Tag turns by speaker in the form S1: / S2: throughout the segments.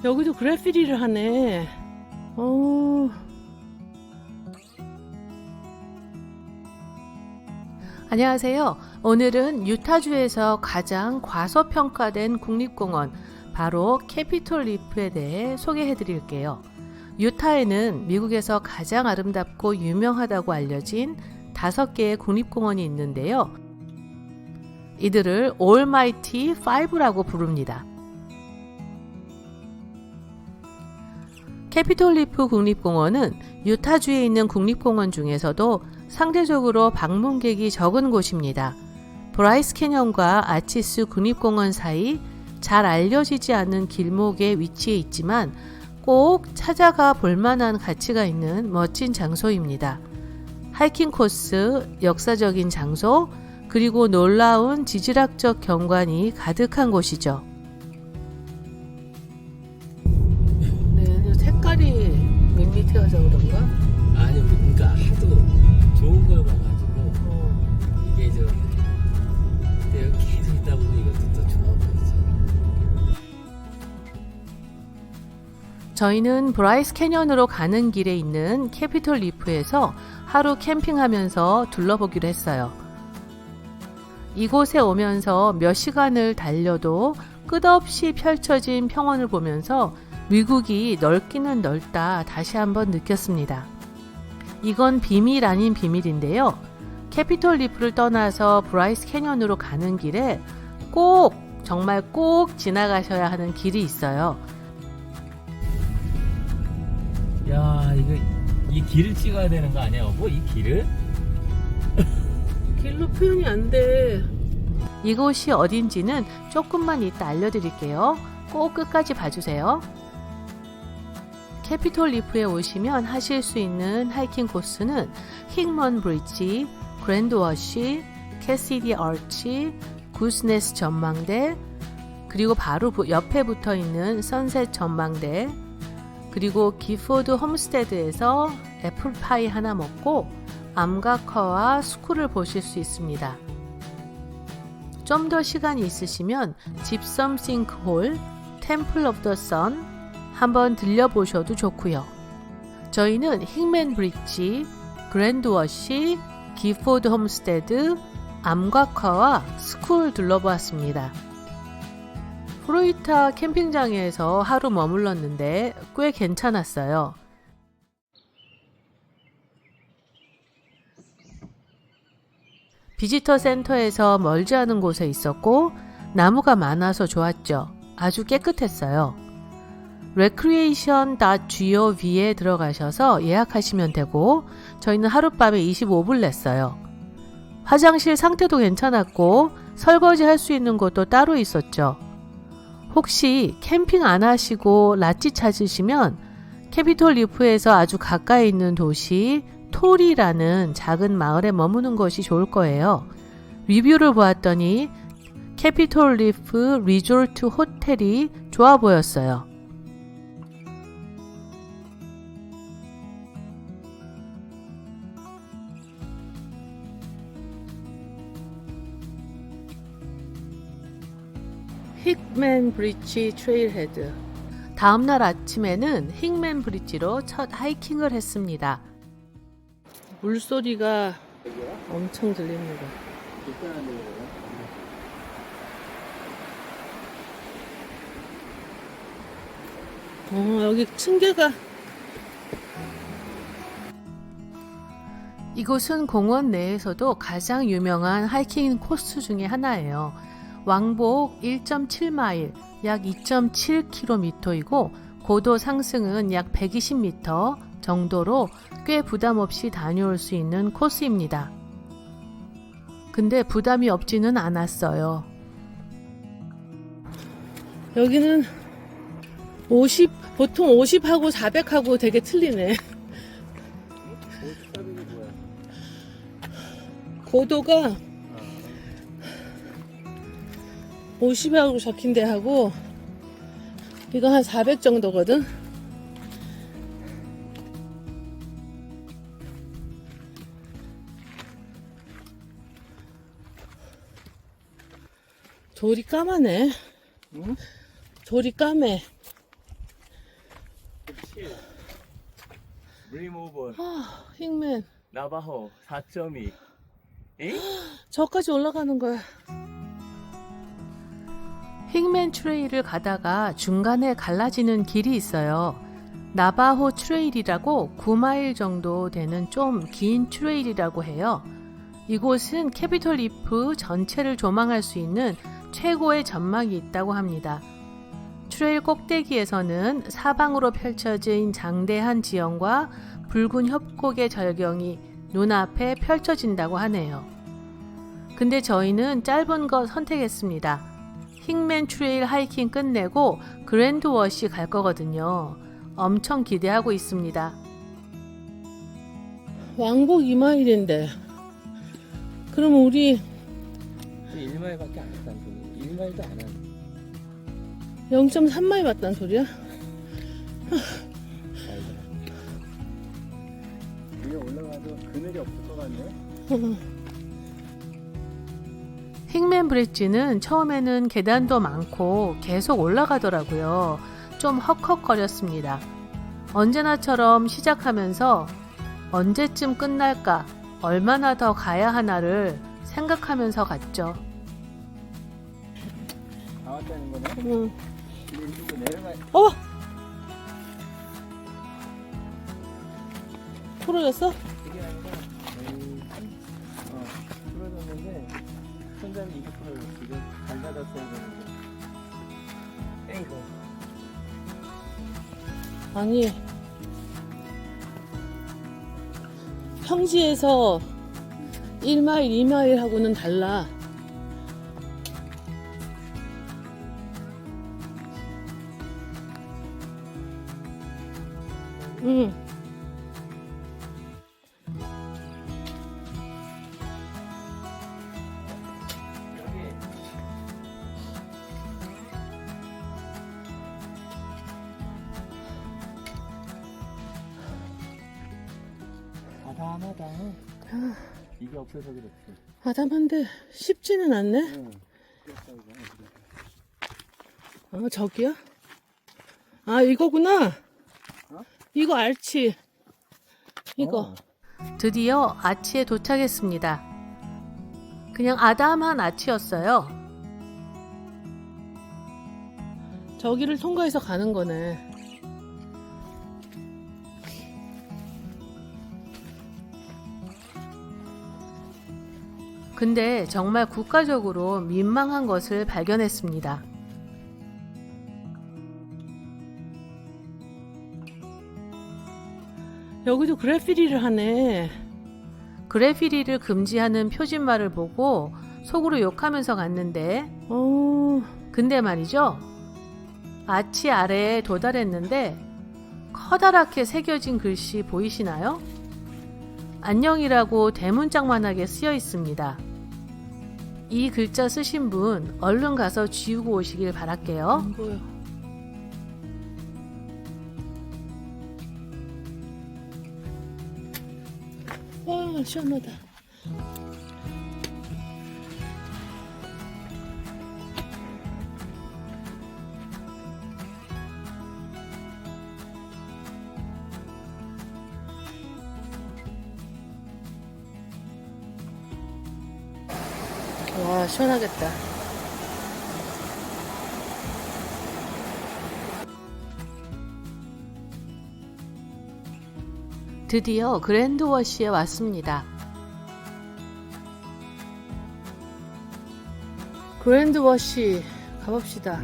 S1: 여기도 그래피티를 하네. 어.
S2: 안녕하세요. 오늘은 유타주에서 가장 과소평가된 국립공원, 바로 캐피톨 리프에 대해 소개해 드릴게요. 유타에는 미국에서 가장 아름답고 유명하다고 알려진 5개의 국립공원이 있는데요. 이들을 올마이티 5라고 부릅니다. 캐피톨 리프 국립공원은 유타주에 있는 국립공원 중에서도 상대적으로 방문객이 적은 곳입니다. 브라이스 캐년과 아치스 국립공원 사이 잘 알려지지 않은 길목에 위치해 있지만 꼭 찾아가 볼만한 가치가 있는 멋진 장소입니다. 하이킹 코스, 역사적인 장소, 그리고 놀라운 지질학적 경관이 가득한 곳이죠.
S1: 네, 색깔이 밋밋해서 그런가?
S3: 아니 우리 그러니까 하도 좋은 걸 봐가지고 이게 좀 내가 계속 있다 보면 이것도 더 좋아 보이죠.
S2: 저희는 브라이스 캐년으로 가는 길에 있는 캐피톨 리프에서 하루 캠핑하면서 둘러보기로 했어요. 이곳에 오면서 몇 시간을 달려도 끝없이 펼쳐진 평원을 보면서 미국이 넓기는 넓다 다시 한번 느꼈습니다. 이건 비밀 아닌 비밀인데요. 캐피톨 리프를 떠나서 브라이스 캐년으로 가는 길에 꼭, 정말 꼭 지나가셔야 하는 길이 있어요.
S3: 야 이거 이 길을 찍어야 되는 거 아니야 여보? 이 길을?
S1: 길로 표현이 안 돼.
S2: 이곳이 어딘지는 조금만 이따 알려드릴게요. 꼭 끝까지 봐주세요. 캐피톨 리프에 오시면 하실 수 있는 하이킹 코스는 힝먼 브릿지, 그랜드 워시, 캐시디 아치, 구스네스 전망대, 그리고 바로 옆에 붙어 있는 선셋 전망대, 그리고 기포드 홈스테드에서 애플파이 하나 먹고 암각화와 스쿨을 보실 수 있습니다. 좀 더 시간이 있으시면 집섬 싱크홀, 템플 오브 더 선 한번 들려보셔도 좋고요. 저희는 힝맨 브릿지, 그랜드 워시, 기포드 홈스테드, 암각화와 스쿨 둘러보았습니다. 프로이타 캠핑장에서 하루 머물렀는데 꽤 괜찮았어요. 비지터 센터에서 멀지 않은 곳에 있었고 나무가 많아서 좋았죠. 아주 깨끗했어요. recreation.gov에 들어가셔서 예약하시면 되고 저희는 하룻밤에 25불 냈어요. 화장실 상태도 괜찮았고 설거지 할 수 있는 곳도 따로 있었죠. 혹시 캠핑 안 하시고 랏지 찾으시면 캐피톨 리프에서 아주 가까이 있는 도시 토리라는 작은 마을에 머무는 것이 좋을 거예요. 리뷰를 보았더니 캐피톨 리프 리조트 호텔이 좋아 보였어요.
S1: 힝맨 브릿지 트레일 헤드.
S2: 다음날 아침에는 힝맨 브릿지로 첫 하이킹을 했습니다.
S1: 물소리가 엄청 들립니다. 여기 층계가
S2: 이곳은 공원 내에서도 가장 유명한 하이킹 코스 중에 하나예요. 왕복 1.7마일, 약 2.7km이고 고도 상승은 약 120m 정도로 꽤 부담 없이 다녀올 수 있는 코스입니다. 근데 부담이 없지는 않았어요.
S1: 여기는 50, 보통 50하고 400하고 되게 틀리네. 고도가 50하고 적힌 데 하고 이거 한 400 정도거든. 돌이 까마네.
S3: 응?
S1: 돌이 까매.
S4: 7 리모버
S1: 아, 힝맨.
S4: 나바호 4.2 에?
S1: 저까지 올라가는 거야.
S2: 힝맨 트레일을 가다가 중간에 갈라지는 길이 있어요. 나바호 트레일이라고 9마일 정도 되는 좀 긴 트레일이라고 해요. 이곳은 캐피톨 리프 전체를 조망할 수 있는 최고의 전망이 있다고 합니다. 트레일 꼭대기에서는 사방으로 펼쳐진 장대한 지형과 붉은 협곡의 절경이 눈앞에 펼쳐진다고 하네요. 근데 저희는 짧은 거 선택했습니다. 힝맨 트레일 하이킹 끝내고 그랜드 워시 갈 거거든요. 엄청 기대하고 있습니다.
S1: 왕복 2마일인데. 그럼 우리
S3: 1마일밖에 안 했다는 소리. 1마일도 안 하네.
S1: 0.3마일 왔다는 소리야?
S4: 위에 올라가도 그늘이 없을 것 같네.
S2: 힝맨 브릿지는 처음에는 계단도 많고 계속 올라가더라고요. 좀 헉헉거렸습니다. 언제나처럼 시작하면서 언제쯤 끝날까, 얼마나 더 가야 하나를 생각하면서 갔죠.
S4: 다 왔다는 거네.
S1: 응.
S4: 근데 이쪽도 내려가.
S1: 풀어졌어?
S4: 그게 아니라 풀어졌는데 손잡이 이게 풀어졌어. 지금 잘 닫았어야 되는데. 에이구.
S1: 아니, 평지에서 1마일, 2마일 하고는 달라. 응.
S4: 여기 아담하다. 이게 없어서 그렇지.
S1: 아담한데 쉽지는 않네.
S4: 응.
S1: 아, 저기야? 아, 이거구나.
S4: 어?
S1: 이거 알치. 이거.
S2: 드디어 아치에 도착했습니다. 그냥 아담한 아치였어요.
S1: 저기를 통과해서 가는 거네.
S2: 근데 정말 국가적으로 민망한 것을 발견했습니다.
S1: 여기도 그래피티를 하네.
S2: 그래피티를 금지하는 표지말을 보고 속으로 욕하면서 갔는데, 근데 말이죠. 아치 아래에 도달했는데 커다랗게 새겨진 글씨 보이시나요? 안녕이라고 대문짝만하게 쓰여 있습니다. 이 글자 쓰신 분 얼른 가서 지우고 오시길 바랄게요.
S1: 안 보여. 와, 시원하다. 와, 시원하겠다.
S2: 드디어 그랜드 워시에 왔습니다.
S1: 그랜드 워시 가봅시다.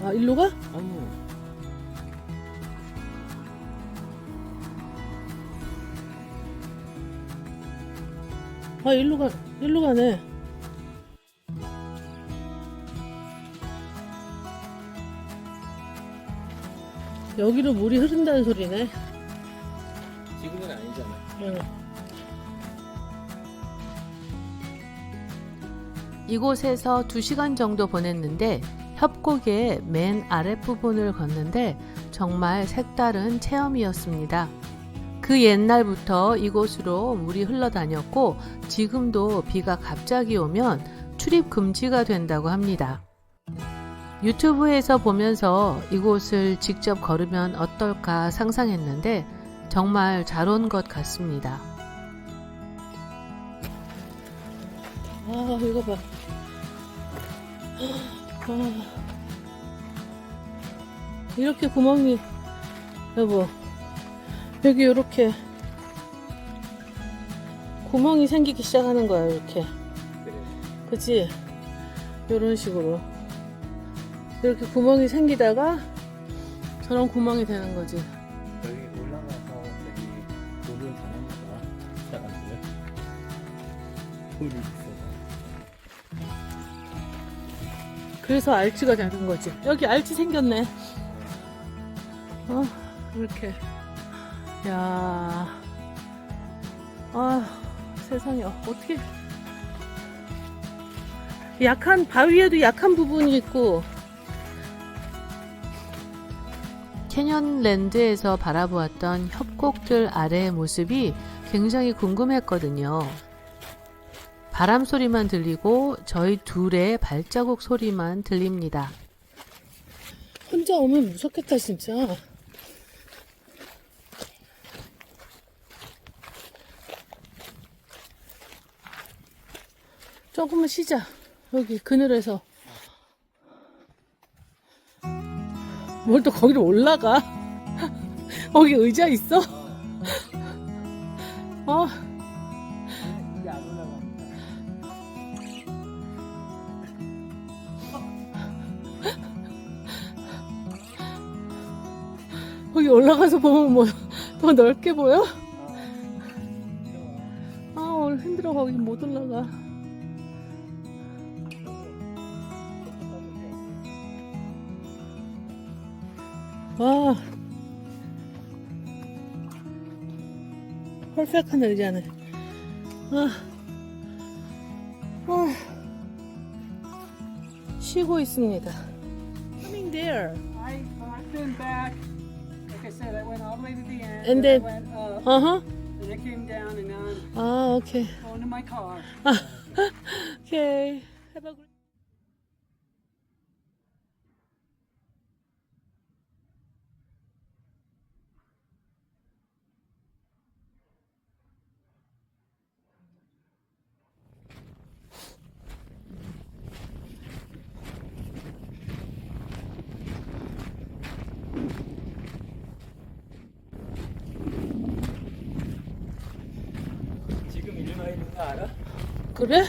S1: 아, 일로 가?
S3: 어머.
S1: 아, 일로 가네. 여기로 물이 흐른다는 소리네.
S3: 지금은 아니잖아.
S1: 응.
S2: 이곳에서 2시간 정도 보냈는데 협곡의 맨 아랫부분을 걷는데 정말 색다른 체험이었습니다. 그 옛날부터 이곳으로 물이 흘러다녔고 지금도 비가 갑자기 오면 출입 금지가 된다고 합니다. 유튜브에서 보면서 이곳을 직접 걸으면 어떨까 상상했는데 정말 잘 온 것 같습니다.
S1: 아, 이거 봐. 아, 이렇게 구멍이, 여보, 여기 이렇게 구멍이 생기기 시작하는 거야, 이렇게.
S4: 그래.
S1: 그치? 이런 식으로. 이렇게 구멍이 생기다가 저런 구멍이 되는 거지.
S4: 여기 올라가서 여기 돈을 가는 거야. 사람들. 돈이 있어.
S1: 그래서 알치가 되는 거지. 여기 알치 생겼네. 이렇게. 야, 아, 세상에 어떻게? 약한 바위에도 약한 부분이 있고.
S2: 캐년랜드에서 바라보았던 협곡들 아래의 모습이 굉장히 궁금했거든요. 바람 소리만 들리고 저희 둘의 발자국 소리만 들립니다.
S1: 혼자 오면 무섭겠다 진짜. 조금만 쉬자. 여기 그늘에서. 뭘 또 거기로 올라가? 거기 의자 있어? 어?
S4: 이게 안 올라갑니다.
S1: 거기 올라가서 보면 뭐 더 넓게 보여? 아 오늘 힘들어. 거기 못 올라가. 와 퍼펙트한 의자네. 쉬고 있습니다. Coming there.
S5: I've been back. Like I said, I went all the way to the end.
S1: And
S5: I
S1: then-
S5: went up,
S1: Uh-huh.
S5: and I came down, and now I'm
S1: 아, 오케이.
S5: going to my car.
S1: 오케이. Have a great
S4: 지금 1마일인 거 알아?
S1: 그래?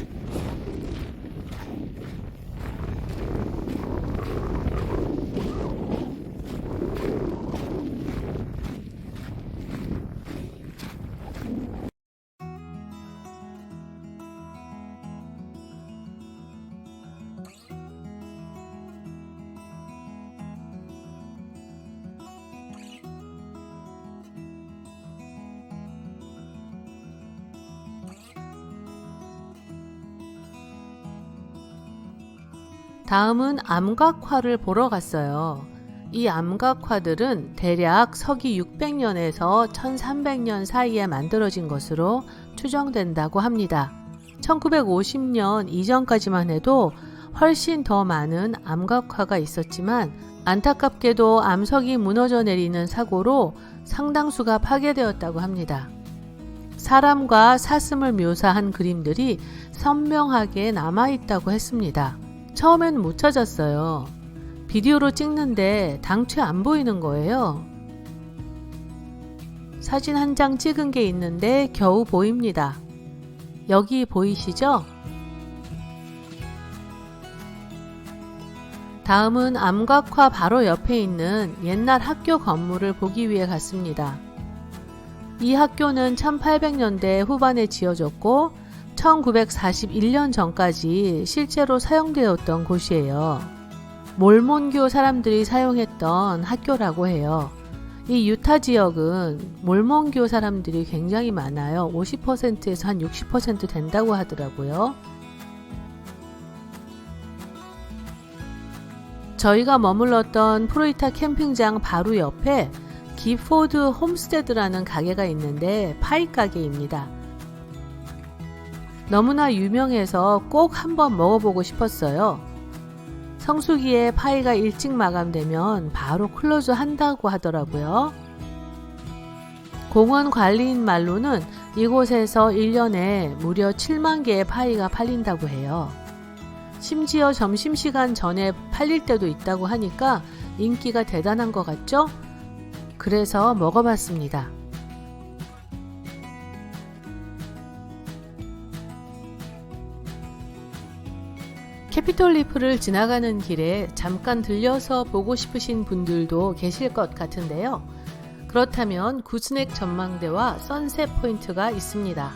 S2: 다음은 암각화를 보러 갔어요. 이 암각화들은 대략 서기 600년에서 1300년 사이에 만들어진 것으로 추정된다고 합니다. 1950년 이전까지만 해도 훨씬 더 많은 암각화가 있었지만 안타깝게도 암석이 무너져 내리는 사고로 상당수가 파괴되었다고 합니다. 사람과 사슴을 묘사한 그림들이 선명하게 남아있다고 했습니다. 처음엔 못 찾았어요. 비디오로 찍는데 당최 안 보이는 거예요. 사진 한 장 찍은 게 있는데 겨우 보입니다. 여기 보이시죠? 다음은 암각화 바로 옆에 있는 옛날 학교 건물을 보기 위해 갔습니다. 이 학교는 1800년대 후반에 지어졌고 1941년 전까지 실제로 사용되었던 곳이에요. 몰몬교 사람들이 사용했던 학교라고 해요. 이 유타 지역은 몰몬교 사람들이 굉장히 많아요. 50%에서 한 60% 된다고 하더라고요. 저희가 머물렀던 프로이타 캠핑장 바로 옆에 기포드 홈스테드라는 가게가 있는데 파이 가게입니다. 너무나 유명해서 꼭 한번 먹어보고 싶었어요. 성수기에 파이가 일찍 마감되면 바로 클로즈 한다고 하더라고요. 공원 관리인 말로는 이곳에서 1년에 무려 7만 개의 파이가 팔린다고 해요. 심지어 점심시간 전에 팔릴 때도 있다고 하니까 인기가 대단한 것 같죠? 그래서 먹어봤습니다. 캐피톨 리프를 지나가는 길에 잠깐 들려서 보고 싶으신 분들도 계실 것 같은데요. 그렇다면 구스넥 전망대와 선셋 포인트가 있습니다.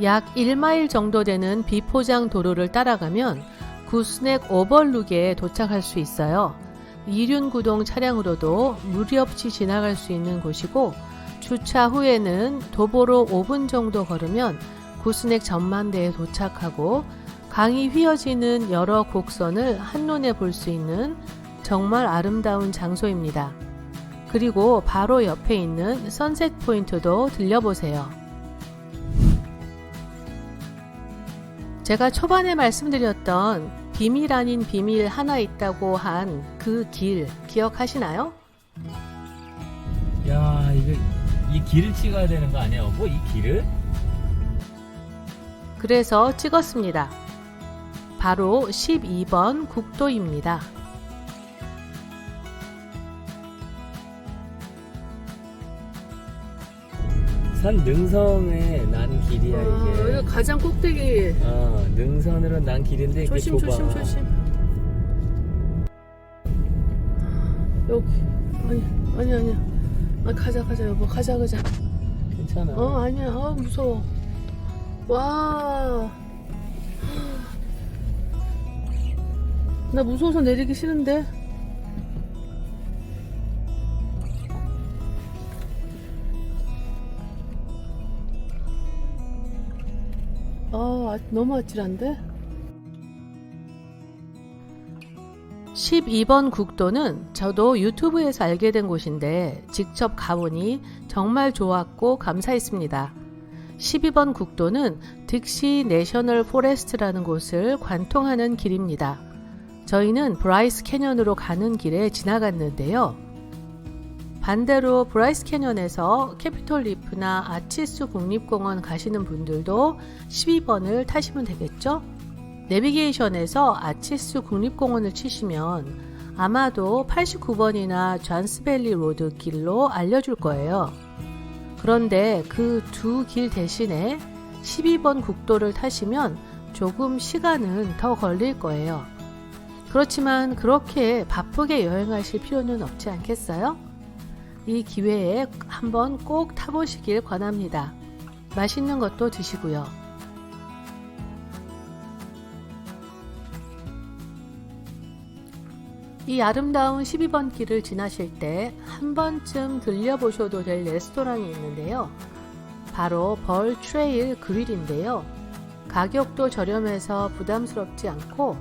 S2: 약 1마일 정도 되는 비포장 도로를 따라가면 구스넥 오버룩에 도착할 수 있어요. 이륜구동 차량으로도 무리 없이 지나갈 수 있는 곳이고, 주차 후에는 도보로 5분 정도 걸으면 구스넥 전망대에 도착하고 강이 휘어지는 여러 곡선을 한눈에 볼 수 있는 정말 아름다운 장소입니다. 그리고 바로 옆에 있는 선셋 포인트도 들려보세요. 제가 초반에 말씀드렸던 비밀 아닌 비밀 하나 있다고 한 그 길 기억하시나요?
S3: 야, 이 길을 찍어야 되는 거 아니야, 여보? 이 길을?
S2: 그래서 찍었습니다. 바로 12번 국도입니다.
S3: 산 능성에 난 길이야, 이게.
S1: 여기가 가장 꼭대기.
S3: 능선으로 난 길인데 이게
S1: 조심
S3: 좁아.
S1: 조심. 여기 아니야. 가자 여보, 가자.
S3: 괜찮아.
S1: 아니야. 무서워. 와. 나 무서워서 내리기 싫은데. 너무 아찔한데?
S2: 12번 국도는 저도 유튜브에서 알게 된 곳인데 직접 가보니 정말 좋았고 감사했습니다. 12번 국도는 딕시 내셔널 포레스트라는 곳을 관통하는 길입니다. 저희는 브라이스 캐년으로 가는 길에 지나갔는데요. 반대로 브라이스 캐년에서 캐피톨 리프나 아치스 국립공원 가시는 분들도 12번을 타시면 되겠죠? 내비게이션에서 아치스 국립공원을 치시면 아마도 89번이나 존스밸리 로드 길로 알려줄 거예요. 그런데 그 두 길 대신에 12번 국도를 타시면 조금 시간은 더 걸릴 거예요. 그렇지만 그렇게 바쁘게 여행하실 필요는 없지 않겠어요? 이 기회에 한번 꼭 타보시길 권합니다. 맛있는 것도 드시고요. 이 아름다운 12번 길을 지나실 때 한 번쯤 들려보셔도 될 레스토랑이 있는데요. 바로 벌 트레일 그릴인데요. 가격도 저렴해서 부담스럽지 않고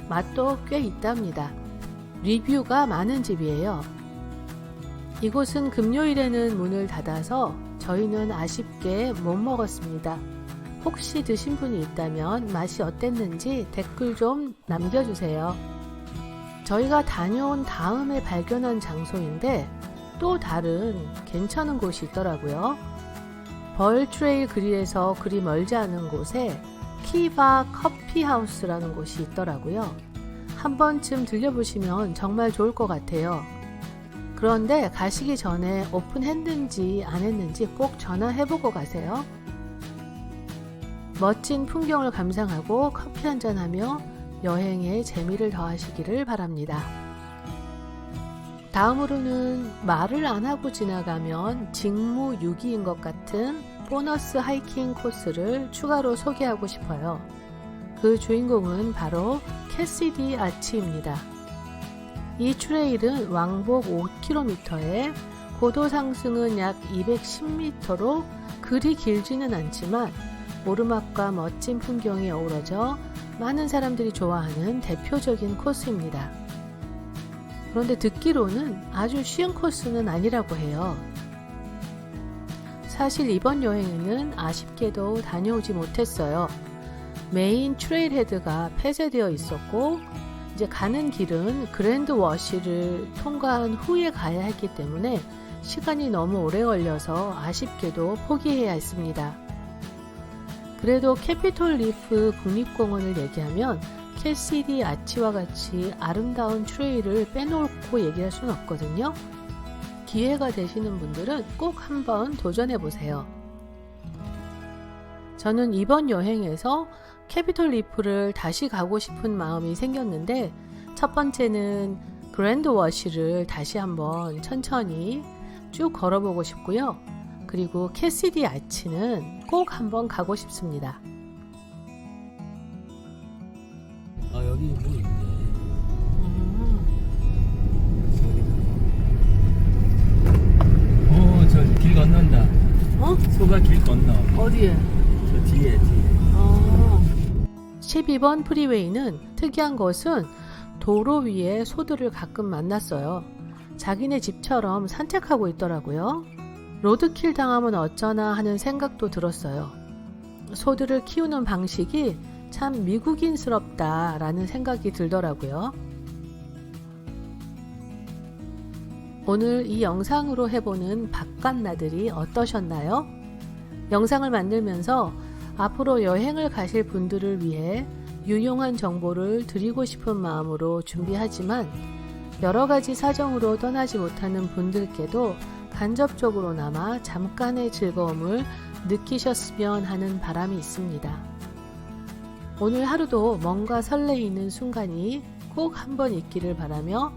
S2: 맛도 꽤 있답니다. 리뷰가 많은 집이에요. 이곳은 금요일에는 문을 닫아서 저희는 아쉽게 못 먹었습니다. 혹시 드신 분이 있다면 맛이 어땠는지 댓글 좀 남겨주세요. 저희가 다녀온 다음에 발견한 장소인데 또 다른 괜찮은 곳이 있더라고요. 벌 트레일 그릴에서 그리 멀지 않은 곳에 키바 커피하우스라는 곳이 있더라고요. 한 번쯤 들려보시면 정말 좋을 것 같아요. 그런데 가시기 전에 오픈했는지 안 했는지 꼭 전화해보고 가세요. 멋진 풍경을 감상하고 커피 한잔하며 여행에 재미를 더하시기를 바랍니다. 다음으로는 말을 안 하고 지나가면 직무유기인 것 같은 보너스 하이킹 코스를 추가로 소개하고 싶어요. 그 주인공은 바로 캐시디 아치입니다. 이 트레일은 왕복 5km에 고도 상승은 약 210m로 그리 길지는 않지만 오르막과 멋진 풍경이 어우러져 많은 사람들이 좋아하는 대표적인 코스입니다. 그런데 듣기로는 아주 쉬운 코스는 아니라고 해요. 사실 이번 여행에는 아쉽게도 다녀오지 못했어요. 메인 트레일헤드가 폐쇄되어 있었고 이제 가는 길은 그랜드 워시를 통과한 후에 가야 했기 때문에 시간이 너무 오래 걸려서 아쉽게도 포기해야 했습니다. 그래도 캐피톨 리프 국립공원을 얘기하면 캐시디 아치와 같이 아름다운 트레일을 빼놓고 얘기할 수는 없거든요. 기회가 되시는 분들은 꼭 한번 도전해보세요. 저는 이번 여행에서 캐피톨 리프를 다시 가고 싶은 마음이 생겼는데 첫 번째는 그랜드 워시를 다시 한번 천천히 쭉 걸어보고 싶고요. 그리고 캐시디 아치는 꼭 한번 가고 싶습니다.
S3: 아 여기 뭐 있네. 저기 길 건넌다.
S2: 어?
S3: 소가 길 건너.
S2: 어디에?
S3: 저 뒤에.
S2: 12번 프리웨이는 특이한 것은 도로 위에 소들을 가끔 만났어요. 자기네 집처럼 산책하고 있더라고요. 로드킬 당하면 어쩌나 하는 생각도 들었어요. 소들을 키우는 방식이 참 미국인스럽다라는 생각이 들더라고요. 오늘 이 영상으로 해보는 바깥나들이 어떠셨나요? 영상을 만들면서 앞으로 여행을 가실 분들을 위해 유용한 정보를 드리고 싶은 마음으로 준비하지만 여러 가지 사정으로 떠나지 못하는 분들께도 간접적으로나마 잠깐의 즐거움을 느끼셨으면 하는 바람이 있습니다. 오늘 하루도 뭔가 설레이는 순간이 꼭 한번 있기를 바라며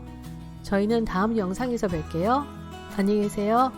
S2: 저희는 다음 영상에서 뵐게요. 안녕히 계세요.